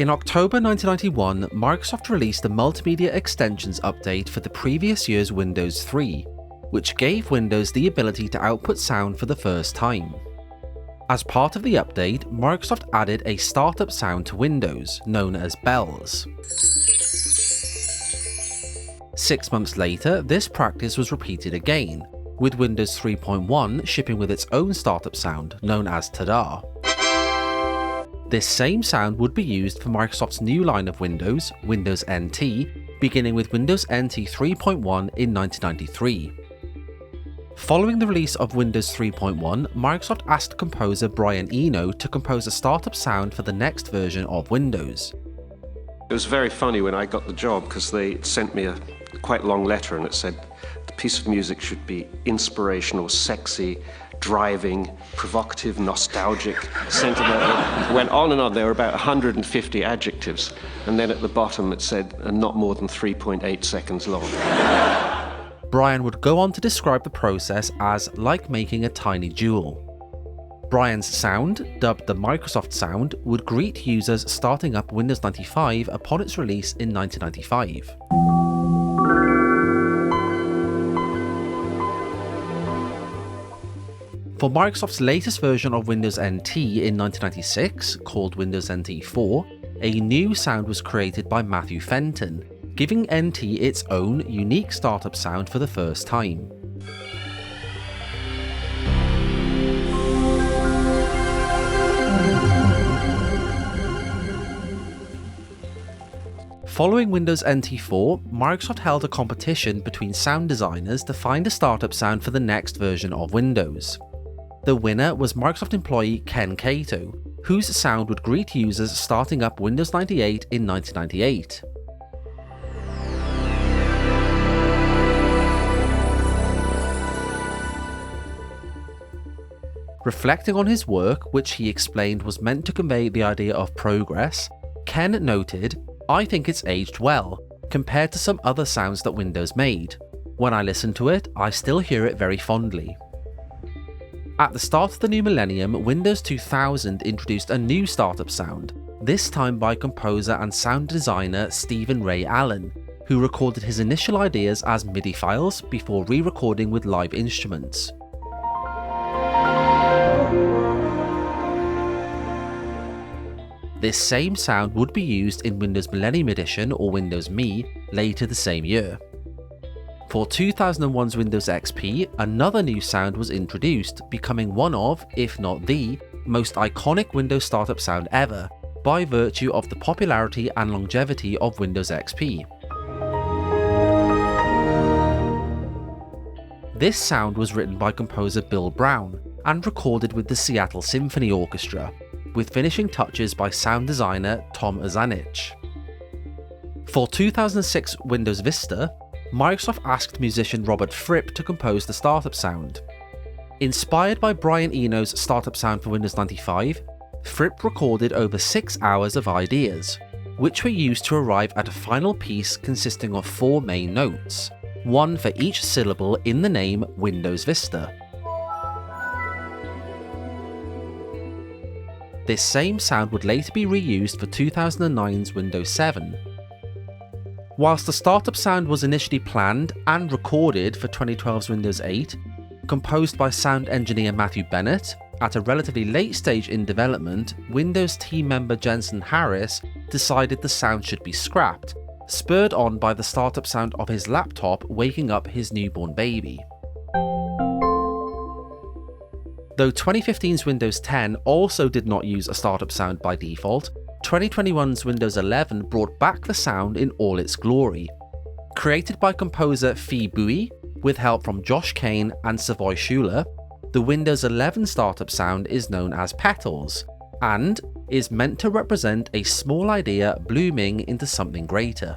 In October 1991, Microsoft released the Multimedia Extensions update for the previous year's Windows 3, which gave Windows the ability to output sound for the first time. As part of the update, Microsoft added a startup sound to Windows, known as bells. 6 months later, this practice was repeated again, with Windows 3.1 shipping with its own startup sound, known as ta-da. This same sound would be used for Microsoft's new line of Windows, Windows NT, beginning with Windows NT 3.1 in 1993. Following the release of Windows 3.1, Microsoft asked composer Brian Eno to compose a startup sound for the next version of Windows. It was very funny when I got the job because they sent me a quite long letter and it said the piece of music should be inspirational, sexy, driving, provocative, nostalgic, sentimental. It went on and on. There were about 150 adjectives, and then at the bottom it said not more than 3.8 seconds long. Brian would go on to describe the process as like making a tiny jewel. Brian's sound, dubbed the Microsoft sound, would greet users starting up Windows 95 upon its release in 1995. For Microsoft's latest version of Windows NT in 1996, called Windows NT 4, a new sound was created by Matthew Fenton, giving NT its own unique startup sound for the first time. Following Windows NT 4, Microsoft held a competition between sound designers to find a startup sound for the next version of Windows. The winner was Microsoft employee Ken Cato, whose sound would greet users starting up Windows 98 in 1998. Reflecting on his work, which he explained was meant to convey the idea of progress, Ken noted, "I think it's aged well, compared to some other sounds that Windows made. When I listen to it, I still hear it very fondly." At the start of the new millennium, Windows 2000 introduced a new startup sound, this time by composer and sound designer Stephen Ray Allen, who recorded his initial ideas as MIDI files before re-recording with live instruments. This same sound would be used in Windows Millennium Edition or Windows Me later the same year. For 2001's Windows XP, another new sound was introduced, becoming one of, if not the, most iconic Windows startup sound ever, by virtue of the popularity and longevity of Windows XP. This sound was written by composer Bill Brown and recorded with the Seattle Symphony Orchestra, with finishing touches by sound designer Tom Azanich. For 2006 Windows Vista, Microsoft asked musician Robert Fripp to compose the startup sound. Inspired by Brian Eno's startup sound for Windows 95, Fripp recorded over 6 hours of ideas, which were used to arrive at a final piece consisting of 4 main notes, one for each syllable in the name Windows Vista. This same sound would later be reused for 2009's Windows 7. Whilst the startup sound was initially planned and recorded for 2012's Windows 8, composed by sound engineer Matthew Bennett, at a relatively late stage in development, Windows team member Jensen Harris decided the sound should be scrapped, spurred on by the startup sound of his laptop waking up his newborn baby. Though 2015's Windows 10 also did not use a startup sound by default, 2021's Windows 11 brought back the sound in all its glory. Created by composer Phi Bui, with help from Josh Kane and Savoy Schuler, the Windows 11 startup sound is known as Petals, and is meant to represent a small idea blooming into something greater.